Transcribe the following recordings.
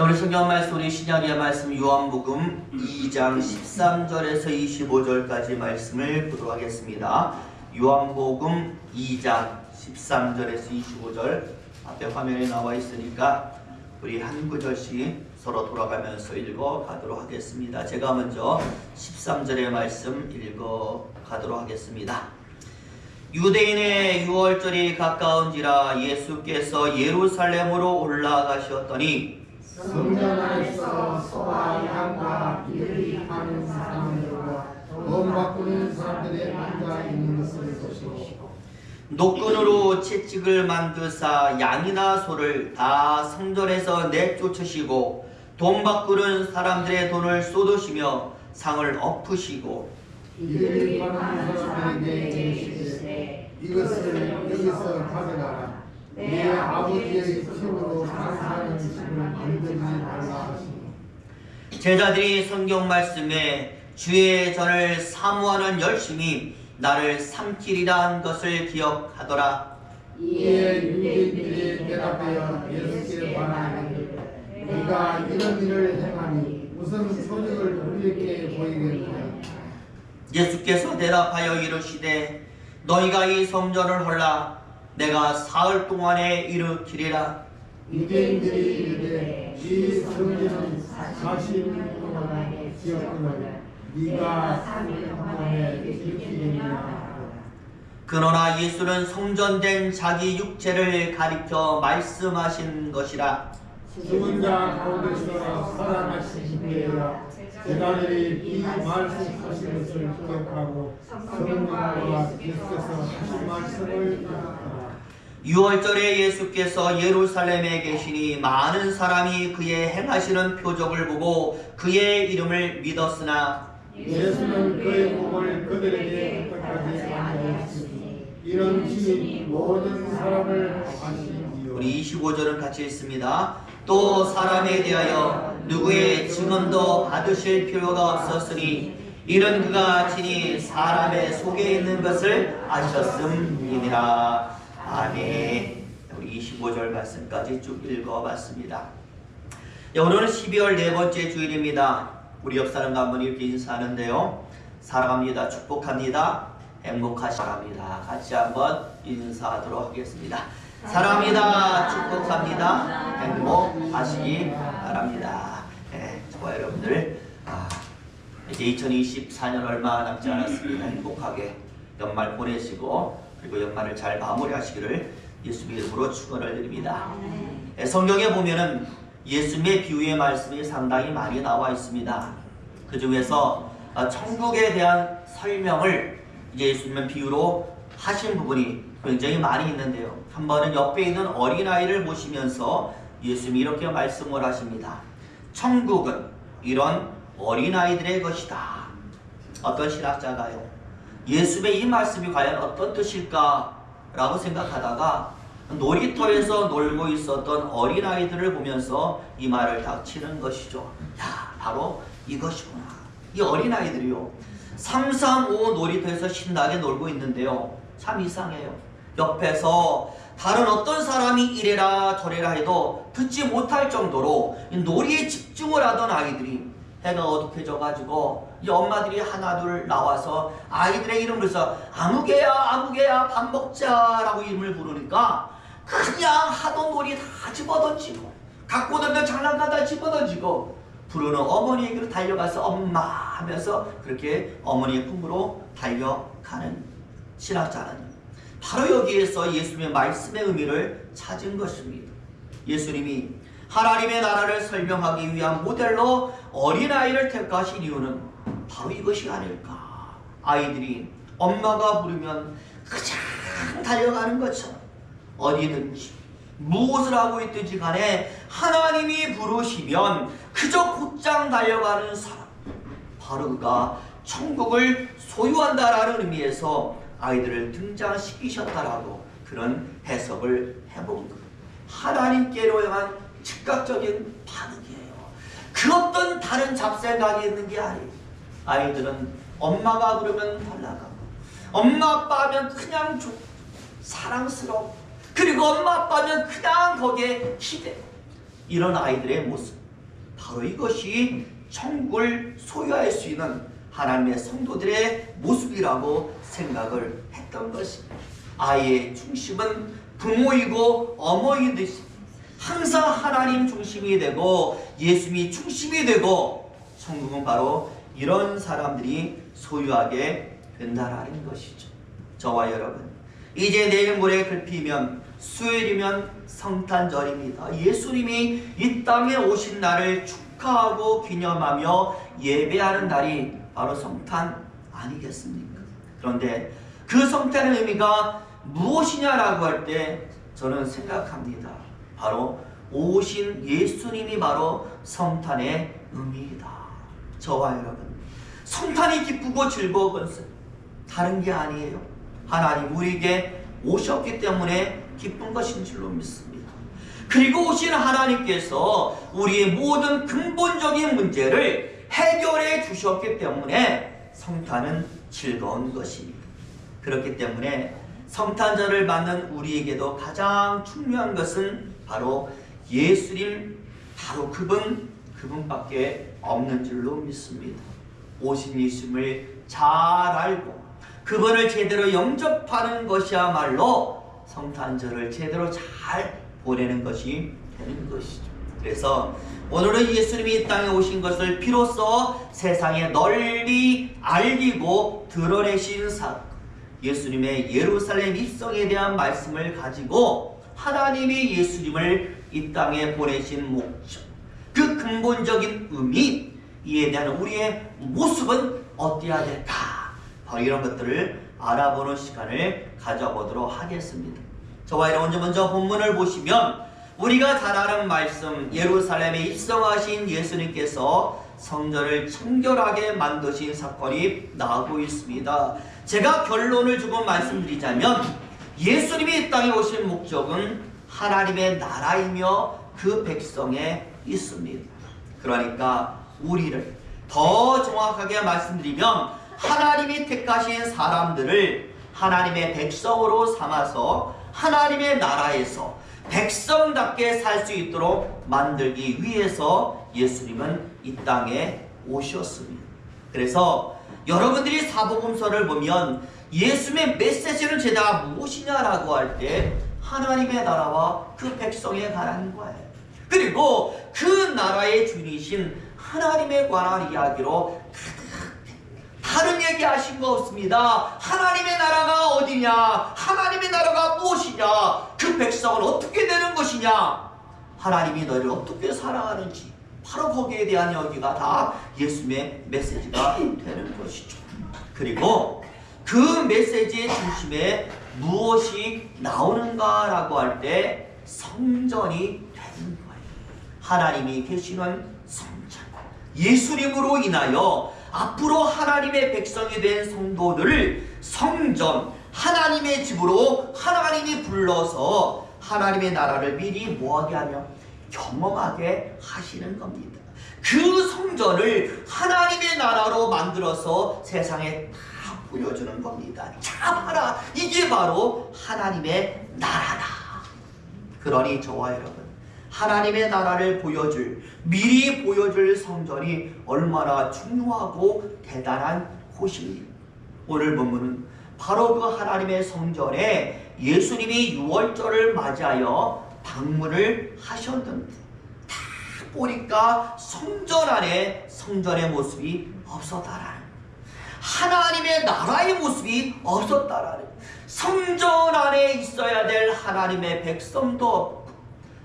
오늘 성경 말씀, 우리 신약의 말씀 요한복음 2장 13절에서 25절까지 말씀을 보도록 하겠습니다. 요한복음 2장 13절에서 25절 앞에 화면에 나와 있으니까 우리 한 구절씩 서로 돌아가면서 읽어 가도록 하겠습니다. 제가 먼저 13절의 말씀 읽어 가도록 하겠습니다. 유대인의 유월절이 가까운지라 예수께서 예루살렘으로 올라가셨더니 성전 안에서 소와 양과 이들이 파는 사람들과 돈 바꾸는 사람들이 앉아 있는 것을 보시고 노끈으로 채찍을 만드사 양이나 소를 다 성전에서 내쫓으시고 돈 바꾸는 사람들의 돈을 쏟으시며 상을 엎으시고 이들이 파는 사람들에게 이르시되 이것을 여기서 가져가라. 내 아버지의 집으로 장사하는 집을 만들지 말라 하시니 제자들이 성경 말씀에 주의 전을 사모하는 열심이 나를 삼키리라 한 것을 기억하더라. 이에 유대인들이 대답하여 예수께 말하기를 네가 이런 일을 행하니 무슨 소득을 우리에게 보이겠느냐. 예수께서 대답하여 이르시되 너희가 이 성전을 헐라 내가 사흘 동안에 일으키리라. 유대인들이 이르되 이 성전은 40일 동안에 지었거늘 네가 3일 동안에 일으키리라. 그러나 예수는 성전된 자기 육체를 가리켜 말씀하신 것이라. 죽은 자 가운데서 살아나신 후에야 제자들이 이 말씀하신 것을 기억하고 성령과 예수께서 하신 말씀을 기억하라. 6월절에 예수께서 예루살렘에 계시니 많은 사람이 그의 행하시는 표적을 보고 그의 이름을 믿었으나 예수는 그의 몸을 그들에게 끝까지 안내하시니 이런 신이 모든 사람을 아시니요. 우리 25절은 같이 읽습니다. 또 사람에 대하여 누구의 증언도 받으실 필요가 없었으니 이런 그가 친히 사람의 속에 있는 것을 아셨음이니라. 아멘. 우리 25절 말씀까지 쭉 읽어봤습니다. 오늘은 12월 네 번째 주일입니다. 우리 옆 사람과 한번 이렇게 인사하는데요. 사랑합니다. 축복합니다. 행복하시랍니다. 같이 한번 인사하도록 하겠습니다. 사랑합니다. 축복합니다. 행복하시기 바랍니다. 네, 저와 여러분들 이제 2024년 얼마 남지 않았습니다. 행복하게 연말 보내시고 그리고 연말을 잘 마무리하시기를 예수님의 이름으로 축원을 드립니다. 성경에 보면은 예수님의 비유의 말씀이 상당히 많이 나와 있습니다. 그 중에서 천국에 대한 설명을 예수님은 비유로 하신 부분이 굉장히 많이 있는데요. 한 번은 옆에 있는 어린아이를 보시면서 예수님이 이렇게 말씀을 하십니다. 천국은 이런 어린아이들의 것이다. 어떤 신학자가요, 예수님의 이 말씀이 과연 어떤 뜻일까 라고 생각하다가 놀이터에서 놀고 있었던 어린아이들을 보면서 이 말을 닥치는 것이죠. 야, 바로 이것이구나. 이 어린아이들이요, 335 놀이터에서 신나게 놀고 있는데요, 참 이상해요. 옆에서 다른 어떤 사람이 이래라 저래라 해도 듣지 못할 정도로 놀이에 집중을 하던 아이들이 해가 어둑해져 가지고 이 엄마들이 하나둘 나와서 아이들의 이름을 해서 아무개야 아무개야 밥 먹자라고 이름을 부르니까 그냥 하던 놀이 다 집어던지고 갖고 던져 장난감 다 집어던지고 부르는 어머니에게로 달려가서 엄마 하면서 그렇게 어머니의 품으로 달려가는 신학자는 바로 여기에서 예수님의 말씀의 의미를 찾은 것입니다. 예수님이 하나님의 나라를 설명하기 위한 모델로 어린아이를 택하신 이유는 바로 이것이 아닐까. 아이들이 엄마가 부르면 그냥 달려가는 것처럼 어디든지 무엇을 하고 있든지 간에 하나님이 부르시면 그저 곧장 달려가는 사람, 바로 그가 천국을 소유한다라는 의미에서 아이들을 등장시키셨다라고 그런 해석을 해본 것. 하나님께로 향한 즉각적인 반응이에요. 그 어떤 다른 잡생각이 있는 게 아니에요. 아이들은 엄마가 부르면 달라가고 엄마 아빠 하면 그냥 좋고 사랑스러워, 그리고 엄마 아빠 하면 그냥 거기에 기대. 이런 아이들의 모습, 바로 이것이 천국을 소유할 수 있는 하나님의 성도들의 모습이라고 생각을 했던 것입니다. 아이의 중심은 부모이고 어머니듯이 항상 하나님 중심이 되고 예수님이 중심이 되고 천국은 바로 이런 사람들이 소유하게 된다라는 것이죠. 저와 여러분, 이제 내일 모레 글피면 수요일이면 성탄절입니다. 예수님이 이 땅에 오신 날을 축하하고 기념하며 예배하는 날이 바로 성탄 아니겠습니까? 그런데 그 성탄의 의미가 무엇이냐라고 할 때 저는 생각합니다. 바로 오신 예수님이 바로 성탄의 의미이다. 저와 여러분, 성탄이 기쁘고 즐거운 것은 다른 게 아니에요. 하나님 우리에게 오셨기 때문에 기쁜 것인 줄로 믿습니다. 그리고 오신 하나님께서 우리의 모든 근본적인 문제를 해결해 주셨기 때문에 성탄은 즐거운 것입니다. 그렇기 때문에 성탄절을 맞는 우리에게도 가장 중요한 것은 바로 예수님, 바로 그분밖에 없는 줄로 믿습니다. 오신 예수님을 잘 알고 그분을 제대로 영접하는 것이야말로 성탄절을 제대로 잘 보내는 것이 되는 것이죠. 그래서 오늘은 예수님이 이 땅에 오신 것을 비로소 세상에 널리 알리고 드러내신 사건, 예수님의 예루살렘 입성에 대한 말씀을 가지고 하나님이 예수님을 이 땅에 보내신 목적, 그 근본적인 의미, 이에 대한 우리의 모습은 어때야 될까? 바로 이런 것들을 알아보는 시간을 가져보도록 하겠습니다. 저와 여러분, 먼저 본문을 보시면 우리가 잘 아는 말씀, 예루살렘에 입성하신 예수님께서 성전을 청결하게 만드신 사건이 나오고 있습니다. 제가 결론을 주고 말씀드리자면 예수님이 이 땅에 오신 목적은 하나님의 나라이며 그 백성에 있습니다. 그러니까 우리를 더 정확하게 말씀드리면 하나님이 택하신 사람들을 하나님의 백성으로 삼아서 하나님의 나라에서 백성답게 살 수 있도록 만들기 위해서 예수님은 이 땅에 오셨습니다. 그래서 여러분들이 사복음서를 보면 예수님의 메시지는 죄다 무엇이냐라고 할 때 하나님의 나라와 그 백성에 관한 거예요. 그리고 그 나라의 주인이신 하나님에 관한 이야기로 다른 얘기 하신 거 없습니다. 하나님의 나라가 어디냐? 하나님의 나라가 무엇이냐? 그 백성은 어떻게 되는 것이냐? 하나님이 너희를 어떻게 사랑하는지 바로 거기에 대한 여기가 다 예수님의 메시지가 되는 것이죠. 그리고 그 메시지의 중심에 무엇이 나오는가라고 할 때 성전이 되는 거예요. 하나님이 계시는 성전, 예수님으로 인하여 앞으로 하나님의 백성이 된 성도들을 성전, 하나님의 집으로 하나님이 불러서 하나님의 나라를 미리 뭐하게 하며 경험하게 하시는 겁니다. 그 성전을 하나님의 나라로 만들어서 세상에 다 보여주는 겁니다. 자 봐라, 이게 바로 하나님의 나라다. 그러니 저와 여러분, 하나님의 나라를 미리 보여줄 성전이 얼마나 중요하고 대단한 곳입니다. 오늘 본문은 바로 그 하나님의 성전에 예수님이 유월절을 맞이하여 방문을 하셨는데 다 보니까 성전 안에 성전의 모습이 없었다라는, 하나님의 나라의 모습이 없었다라는, 성전 안에 있어야 될 하나님의 백성도 없고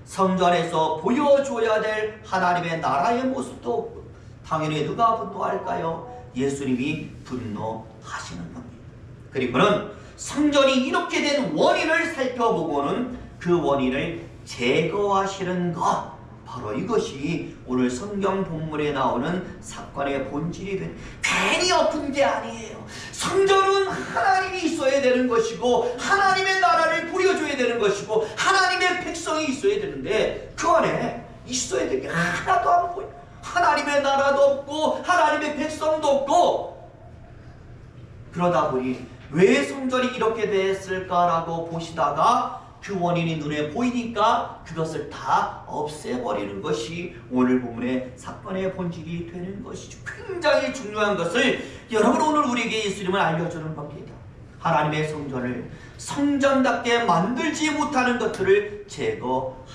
성전에서 보여줘야 될 하나님의 나라의 모습도 없고, 당연히 누가 분노할까요? 예수님이 분노하시는 겁니다. 그리고는 성전이 이렇게 된 원인을 살펴보고는 그 원인을 제거하시는 것, 바로 이것이 오늘 성경 본문에 나오는 사건의 본질이 된, 괜히 엎은 게 아니에요. 성전은 하나님이 있어야 되는 것이고 하나님의 나라를 부려줘야 되는 것이고 하나님의 백성이 있어야 되는데 그 안에 있어야 될 게 하나도 안 보여요. 하나님의 나라도 없고 하나님의 백성도 없고, 그러다 보니 왜 성전이 이렇게 됐을까라고 보시다가 그 원인이 눈에 보이니까 그것을 다 없애버리는 것이 오늘 본문의 사건의 본질이 되는 것이죠. 굉장히 중요한 것을 여러분 오늘 우리에게 예수님은 알려주는 겁니다. 하나님의 성전을 성전답게 만들지 못하는 것들을 제거하는 것.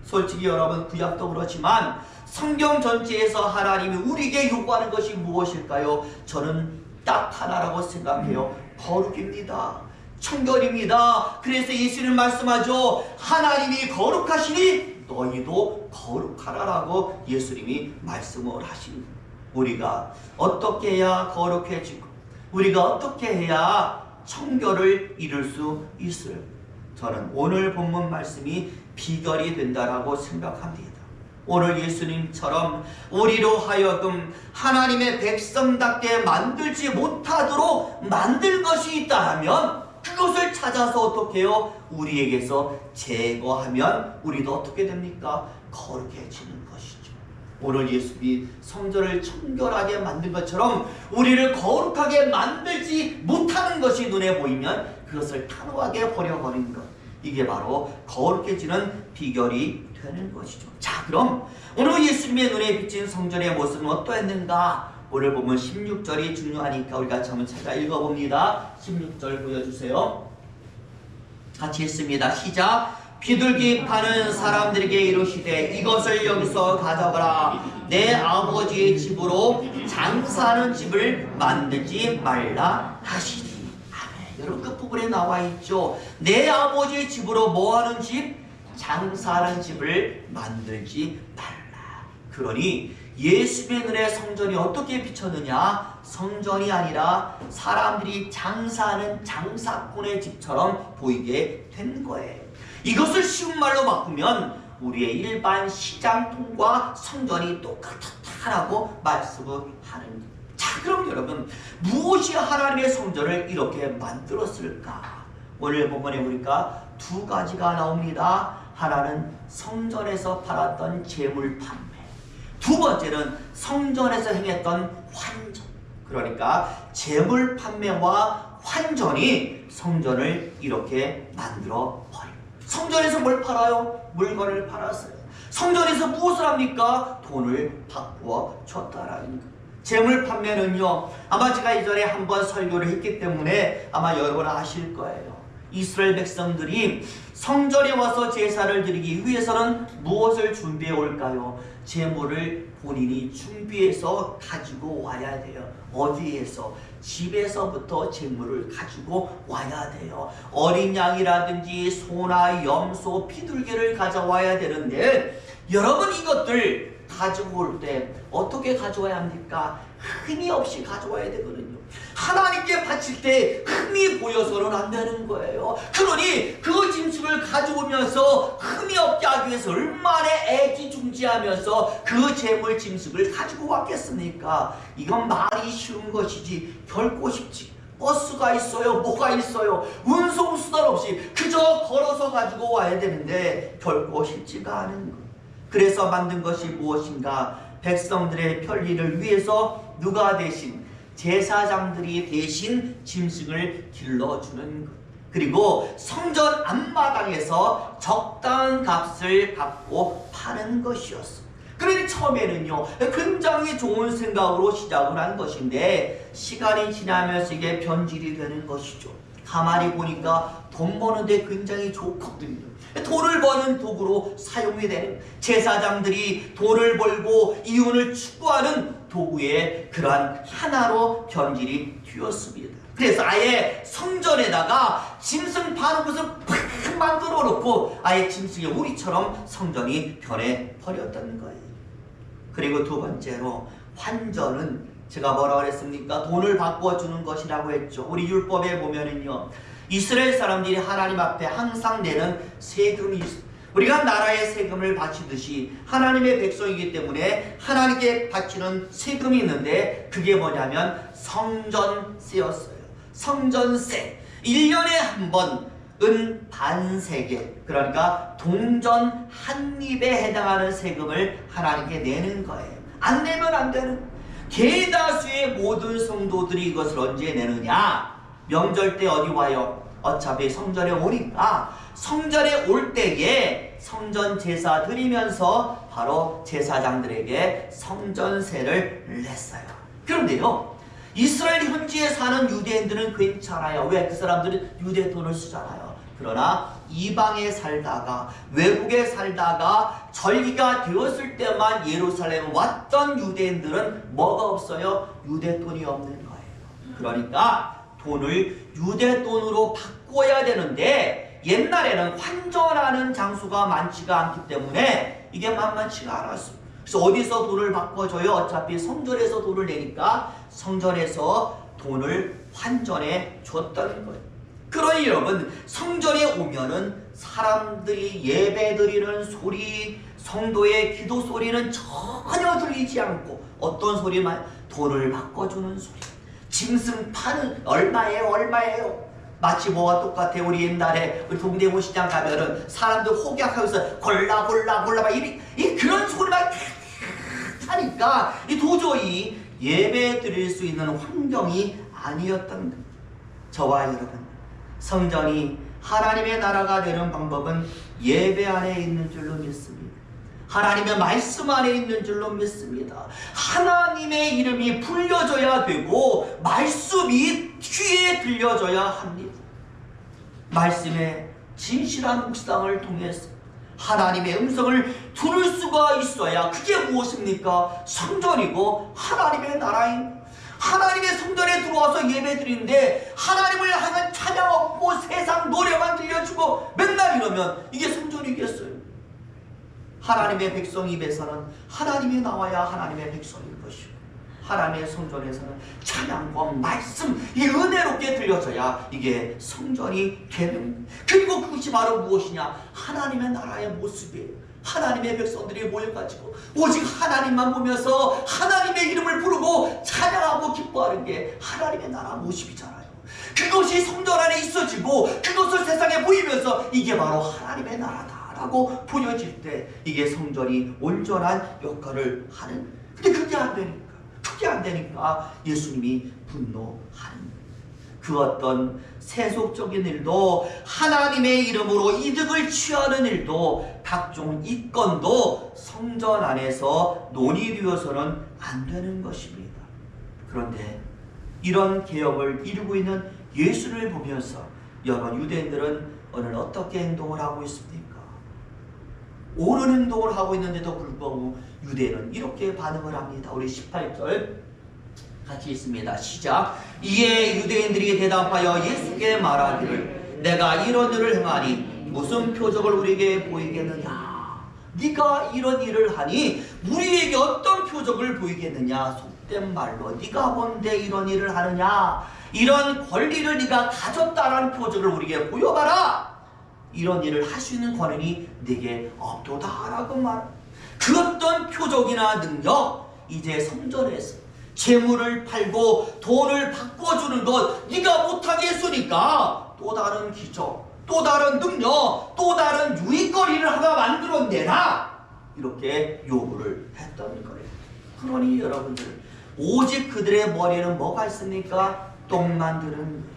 솔직히 여러분 구약도 그렇지만 성경 전체에서 하나님이 우리에게 요구하는 것이 무엇일까요? 저는 딱 하나라고 생각해요. 거룩입니다. 청결입니다. 그래서 예수님 말씀하죠. 하나님이 거룩하시니 너희도 거룩하라라고 예수님이 말씀을 하십니다. 우리가 어떻게 해야 거룩해지고 우리가 어떻게 해야 청결을 이룰 수 있어요? 저는 오늘 본문 말씀이 비결이 된다라고 생각합니다. 오늘 예수님처럼 우리로 하여금 하나님의 백성답게 만들지 못하도록 만들 것이 있다 하면 그것을 찾아서 어떻게 해요? 우리에게서 제거하면 우리도 어떻게 됩니까? 거룩해지는 것이죠. 오늘 예수님이 성전을 청결하게 만든 것처럼 우리를 거룩하게 만들지 못하는 것이 눈에 보이면 그것을 단호하게 버려버리는 것. 이게 바로 거룩해지는 비결이 되는 것이죠. 자, 그럼 오늘 예수님의 눈에 비친 성전의 모습은 어떠했는가? 오늘 보면 16절이 중요하니까 우리가 한번 찾아 읽어봅니다. 16절 보여주세요. 같이 읽습니다. 시작. 비둘기 파는 사람들에게 이르시되 이것을 여기서 가져가라. 내 아버지의 집으로 장사하는 집을 만들지 말라 하시니. 아멘. 여러분 그 부분에 나와 있죠. 내 아버지의 집으로 뭐하는 집? 장사하는 집을 만들지 말라. 그러니 예수님의 눈에 성전이 어떻게 비쳤느냐? 성전이 아니라 사람들이 장사하는 장사꾼의 집처럼 보이게 된 거예요. 이것을 쉬운 말로 바꾸면 우리의 일반 시장통과 성전이 똑같다라고 말씀을 하는 거예요. 자, 그럼 여러분 무엇이 하나님의 성전을 이렇게 만들었을까? 오늘 본문에 보니까 두 가지가 나옵니다. 하나는 성전에서 팔았던 재물 판매, 두 번째는 성전에서 행했던 환전. 그러니까 재물 판매와 환전이 성전을 이렇게 만들어 버립니다. 성전에서 뭘 팔아요? 물건을 팔았어요. 성전에서 무엇을 합니까? 돈을 바꾸어 줬다라는 거. 재물 판매는요, 아마 제가 이전에 한번 설교를 했기 때문에 아마 여러분 아실 거예요. 이스라엘 백성들이 성전에 와서 제사를 드리기 위해서는 무엇을 준비해 올까요? 제물을 본인이 준비해서 가지고 와야 돼요. 어디에서? 집에서부터 제물을 가지고 와야 돼요. 어린 양이라든지 소나 염소, 비둘기를 가져와야 되는데 여러분 이것들 가지고 올 때 어떻게 가져와야 합니까? 흠이 없이 가져와야 되거든요. 하나님께 바칠 때 흠이 보여서는 안 되는 거예요. 그러니 그 짐승을 가져오면서 흠이 없게 하기 위해서 얼마나 애지중지하면서 그 재물 짐승을 가지고 왔겠습니까? 이건 말이 쉬운 것이지 결코 쉽지. 버스가 있어요, 뭐가 있어요, 운송수단 없이 그저 걸어서 가지고 와야 되는데 결코 쉽지가 않은 것. 그래서 만든 것이 무엇인가? 백성들의 편리를 위해서 누가 대신? 제사장들이 대신 짐승을 길러주는 것. 그리고 성전 앞마당에서 적당한 값을 갖고 파는 것이었어. 그러니 처음에는요 굉장히 좋은 생각으로 시작을 한 것인데 시간이 지나면서 이게 변질이 되는 것이죠. 가만히 보니까 돈 버는데 굉장히 좋거든요. 돈을 버는 도구로 사용이 되는, 제사장들이 돈을 벌고 이윤을 추구하는 도구의 그러한 하나로 변질이 되었습니다. 그래서 아예 성전에다가 짐승 파는 곳을 팍 만들어 놓고 아예 짐승의 우리처럼 성전이 변해 버렸던 거예요. 그리고 두 번째로 환전은 제가 뭐라고 그랬습니까? 돈을 바꿔주는 것이라고 했죠. 우리 율법에 보면은요 이스라엘 사람들이 하나님 앞에 항상 내는 세금이 있습니다. 우리가 나라의 세금을 바치듯이 하나님의 백성이기 때문에 하나님께 바치는 세금이 있는데 그게 뭐냐면 성전세였어요. 성전세. 1년에 한 번 은 반세계, 그러니까 동전 한 입에 해당하는 세금을 하나님께 내는 거예요. 안 내면 안 되는. 대다수의 모든 성도들이 이것을 언제 내느냐? 명절 때 어디 와요? 어차피 성전에 오니까 성전에 올 때에 성전 제사 드리면서 바로 제사장들에게 성전세를 냈어요. 그런데요, 이스라엘 현지에 사는 유대인들은 괜찮아요. 왜? 그 사람들은 유대 돈을 쓰잖아요. 그러나 이방에 살다가, 외국에 살다가 절기가 되었을 때만 예루살렘 왔던 유대인들은 뭐가 없어요? 유대 돈이 없는 거예요. 그러니까 돈을 유대 돈으로 바꿔야 되는데 옛날에는 환전하는 장소가 많지가 않기 때문에 이게 만만치가 않았어요. 그래서 어디서 돈을 바꿔줘요? 어차피 성전에서 돈을 내니까 성전에서 돈을 환전해 줬다는 거예요. 그러니 여러분, 성전에 오면은 사람들이 예배드리는 소리, 성도의 기도 소리는 전혀 들리지 않고 어떤 소리만? 돈을 바꿔주는 소리. 짐승 파는 얼마예요? 마치 뭐와 똑같아. 우리 옛날에 우리 동대문 시장 가면은 사람들 호객하면서 골라 막 이 그런 소리만 하니까 이 도저히 예배 드릴 수 있는 환경이 아니었던 거예요. 저와 여러분, 성전이 하나님의 나라가 되는 방법은 예배 안에 있는 줄로 믿습니다. 하나님의 말씀 안에 있는 줄로 믿습니다. 하나님의 이름이 불려져야 되고 말씀이 귀에 들려져야 합니다. 말씀의 진실한 묵상을 통해서 하나님의 음성을 들을 수가 있어야, 그게 무엇입니까? 성전이고 하나님의 나라인, 하나님의 성전에 들어와서 예배드리는데 하나님을 향한 찬양 없고 세상 노래만 들려주고 맨날 이러면 이게 성전이겠어요? 하나님의 백성 입에서는 하나님이 나와야 하나님의 백성인 것이고, 하나님의 성전에서는 찬양과 말씀, 이 은혜롭게 들려져야 이게 성전이 되는. 그리고 그것이 바로 무엇이냐? 하나님의 나라의 모습이에요. 하나님의 백성들이 모여가지고 오직 하나님만 보면서 하나님의 이름을 부르고 찬양하고 기뻐하는 게 하나님의 나라 모습이잖아요. 그것이 성전 안에 있어지고 그것을 세상에 보이면서 이게 바로 하나님의 나라다라고 보여질 때 이게 성전이 온전한 역할을 하는. 근데 그게 안 되니까 예수님이 분노하는, 그 어떤 세속적인 일도, 하나님의 이름으로 이득을 취하는 일도, 각종 이권도 성전 안에서 논의되어서는 안 되는 것입니다. 그런데 이런 개혁을 이루고 있는 예수를 보면서 여러분, 유대인들은 오늘 어떻게 행동을 하고 있습니까? 옳은 행동을 하고 있는데도 불구하고 유대인은 이렇게 반응을 합니다. 우리 18절 같이 있습니다. 시작. 이에 유대인들이 대답하여 예수께 말하기를 내가 이런 일을 행하니 무슨 표적을 우리에게 보이겠느냐? 네가 이런 일을 하니 우리에게 어떤 표적을 보이겠느냐? 속된 말로 네가 뭔데 이런 일을 하느냐? 이런 권리를 네가 가졌다라는 표적을 우리에게 보여봐라. 이런 일을 할 수 있는 권한이 네게 없도다라고 말. 그 어떤 표적이나 능력, 이제 성전에서 재물을 팔고 돈을 바꿔주는 것 네가 못하게 했으니까 또 다른 기적, 또 다른 능력, 또 다른 유익거리를 하나 만들어내라, 이렇게 요구를 했던 거예요. 그러니 여러분들, 오직 그들의 머리에는 뭐가 있습니까? 똥만 드는 거예요.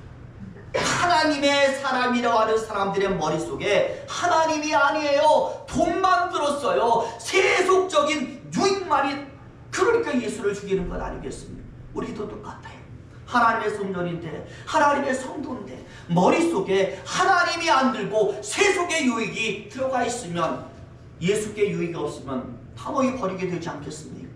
하나님의 사람이라고 하는 사람들의 머릿속에 하나님이 아니에요. 돈만 들었어요. 세속적인 유익만이. 그러니까 예수를 죽이는 것 아니겠습니까? 우리도 똑같아요. 하나님의 성전인데, 하나님의 성도인데 머릿속에 하나님이 안 들고 세속의 유익이 들어가 있으면, 예수께 유익이 없으면 당연히 버리게 되지 않겠습니까?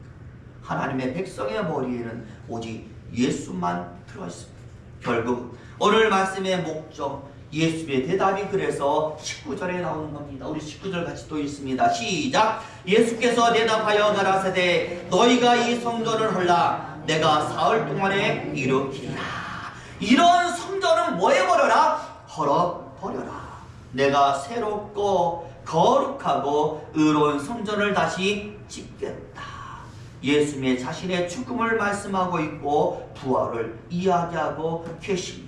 하나님의 백성의 머리에는 오직 예수만 들어가 있습니다. 결국 오늘 말씀의 목적, 예수의 대답이 그래서 19절에 나오는 겁니다. 우리 19절 같이 또 읽습니다. 시작. 예수께서 대답하여 가라사대 너희가 이 성전을 헐라 내가 사흘 동안에 일으키리라. 이런 성전은 뭐 해버려라? 헐어버려라. 내가 새롭고 거룩하고 의로운 성전을 다시 짓겠다. 예수님의 자신의 죽음을 말씀하고 있고 부활을 이야기하고 계십니다.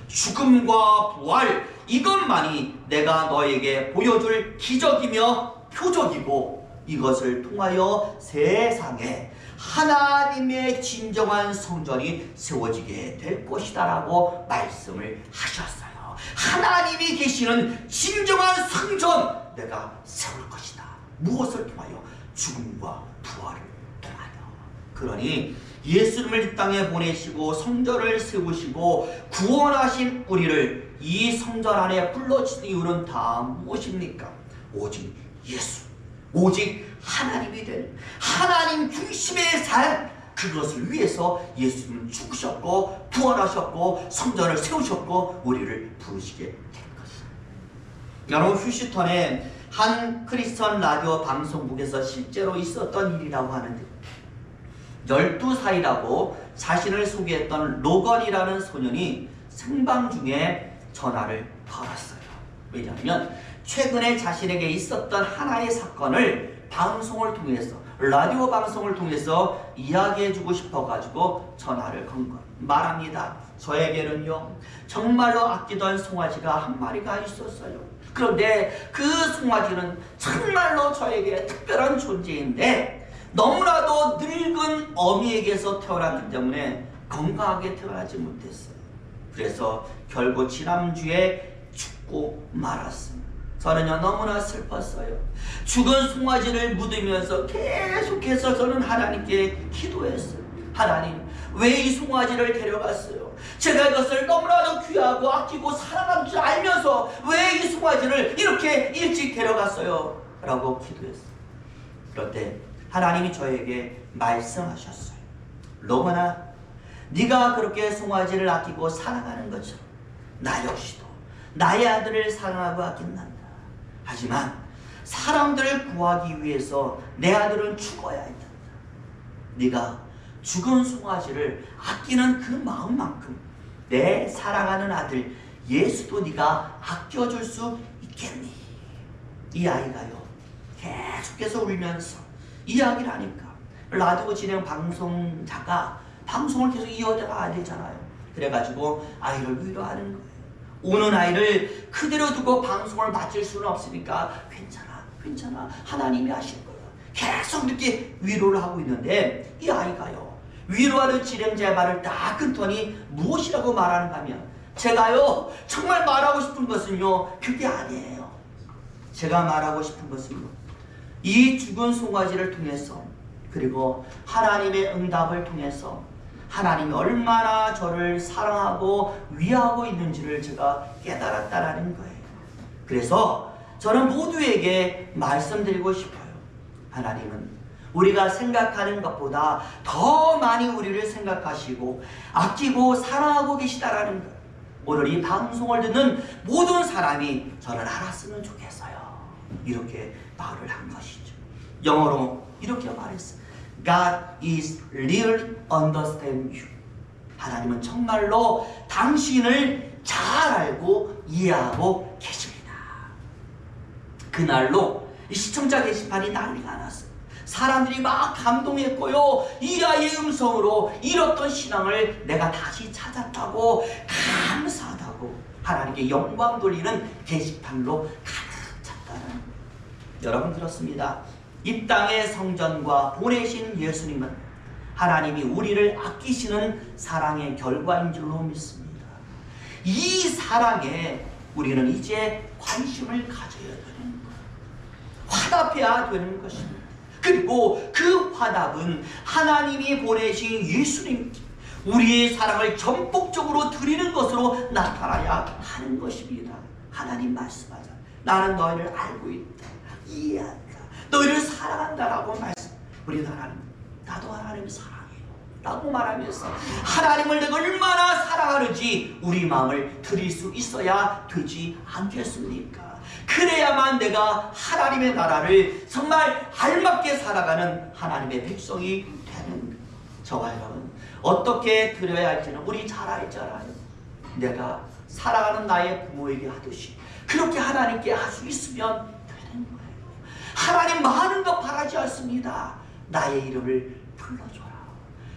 죽음과 부활, 이것만이 내가 너에게 보여줄 기적이며 표적이고, 이것을 통하여 세상에 하나님의 진정한 성전이 세워지게 될 것이다 라고 말씀을 하셨어요. 하나님이 계시는 진정한 성전 내가 세울 것이다. 무엇을 통하여? 죽음과 부활을 통하여. 그러니 예수님을 이 땅에 보내시고 성전을 세우시고 구원하신 우리를 이 성전 안에 불러주신 이유는 다 무엇입니까? 오직 예수, 오직 하나님이 된 하나님 중심의 삶, 그것을 위해서 예수님은 죽으셨고 부활하셨고 성전을 세우셨고 우리를 부르시게 된 것이다. 여러분, 휴스턴의 한 크리스천 라디오 방송국에서 실제로 있었던 일이라고 하는데 12살이라고 자신을 소개했던 로건이라는 소년이 생방 중에 전화를 걸었어요. 왜냐하면 최근에 자신에게 있었던 하나의 사건을 방송을 통해서, 라디오 방송을 통해서 이야기해주고 싶어가지고 전화를 건 거예요. 말합니다. 저에게는요, 정말로 아끼던 송아지가 한 마리가 있었어요. 그런데 그 송아지는 정말로 저에게 특별한 존재인데 너무나도 늙은 어미에게서 태어났기 때문에 건강하게 태어나지 못했어요. 그래서 결국 지난주에 죽고 말았습니다. 저는요, 너무나 슬펐어요. 죽은 송아지를 묻으면서 계속해서 저는 하나님께 기도했어요. 하나님, 왜 이 송아지를 데려갔어요? 제가 이것을 너무나도 귀하고 아끼고 사랑하는 줄 알면서 왜 이 송아지를 이렇게 일찍 데려갔어요? 라고 기도했어요. 그런데 하나님이 저에게 말씀하셨어요. 로건아, 네가 그렇게 송아지를 아끼고 사랑하는 것처럼 나 역시도 나의 아들을 사랑하고 아낀단다. 하지만 사람들을 구하기 위해서 내 아들은 죽어야 한단다. 네가 죽은 송아지를 아끼는 그 마음만큼 내 사랑하는 아들 예수도 네가 아껴줄 수 있겠니? 이 아이가요, 계속해서 울면서 이야기를 하니까 라디오 진행 방송자가 방송을 계속 이어가야 되잖아요. 그래가지고 아이를 위로하는 거예요. 우는 아이를 그대로 두고 방송을 마칠 수는 없으니까 괜찮아, 하나님이 하실 거야. 계속 이렇게 위로를 하고 있는데 이 아이가요, 위로하는 진행자의 말을 딱 끊더니 무엇이라고 말하는가 하면, 제가요 정말 말하고 싶은 것은요 그게 아니에요. 제가 말하고 싶은 것은요, 이 죽은 송아지를 통해서, 그리고 하나님의 응답을 통해서 하나님이 얼마나 저를 사랑하고 위하고 있는지를 제가 깨달았다라는 거예요. 그래서 저는 모두에게 말씀드리고 싶어요. 하나님은 우리가 생각하는 것보다 더 많이 우리를 생각하시고 아끼고 사랑하고 계시다라는 거예요. 오늘 이 방송을 듣는 모든 사람이 저를 알았으면 좋겠어요. 이렇게 말을 한 것이죠. 영어로 이렇게 말했어요. God is really understand you. 하나님은 정말로 당신을 잘 알고 이해하고 계십니다. 그날로 이 시청자 게시판이 난리가 났어요. 사람들이 막 감동했고요, 이 아이의 음성으로 잃었던 신앙을 내가 다시 찾았다고, 감사하다고 하나님께 영광 돌리는 게시판로 가득 찼다는 거예요. 여러분 들었습니다. 이 땅의 성전과 보내신 예수님은 하나님이 우리를 아끼시는 사랑의 결과인 줄로 믿습니다. 이 사랑에 우리는 이제 관심을 가져야 되는 거예요. 화답해야 되는 것입니다. 그리고 그 화답은 하나님이 보내신 예수님께 우리의 사랑을 전폭적으로 드리는 것으로 나타나야 하는 것입니다. 하나님 말씀하자. 나는 너희를 알고 있다, 이해한다, 너희를 사랑한다라고 말씀. 우리 하나님, 나도 하나님을 사랑해요 라고 말하면서 하나님을 내가 얼마나 사랑하는지 우리 마음을 드릴 수 있어야 되지 않겠습니까? 그래야만 내가 하나님의 나라를 정말 알맞게 살아가는 하나님의 백성이 되는 거예요. 저와 여러분, 어떻게 드려야 할지는 우리 잘 알잖아요. 내가 사랑하는 나의 부모에게 하듯이 그렇게 하나님께 할 수 있으면 되는 거예요. 하나님 많은 것 바라지 않습니다. 나의 이름을 불러줘라.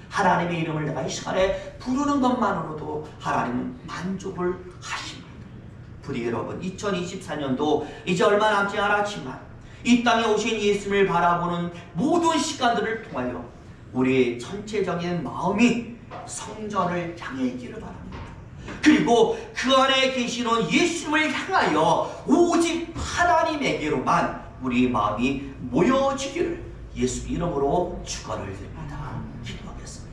하나님의 이름을 내가 이 시간에 부르는 것만으로도 하나님은 만족을 하십니다. 부디 여러분, 2024년도 이제 얼마 남지 않았지만 이 땅에 오신 예수님을 바라보는 모든 시간들을 통하여 우리의 전체적인 마음이 성전을 향해 있기를 바랍니다. 그리고 그 안에 계시는 예수님을 향하여 오직 하나님에게로만 우리 마음이 모여지기를 예수 이름으로 축원을 드립니다.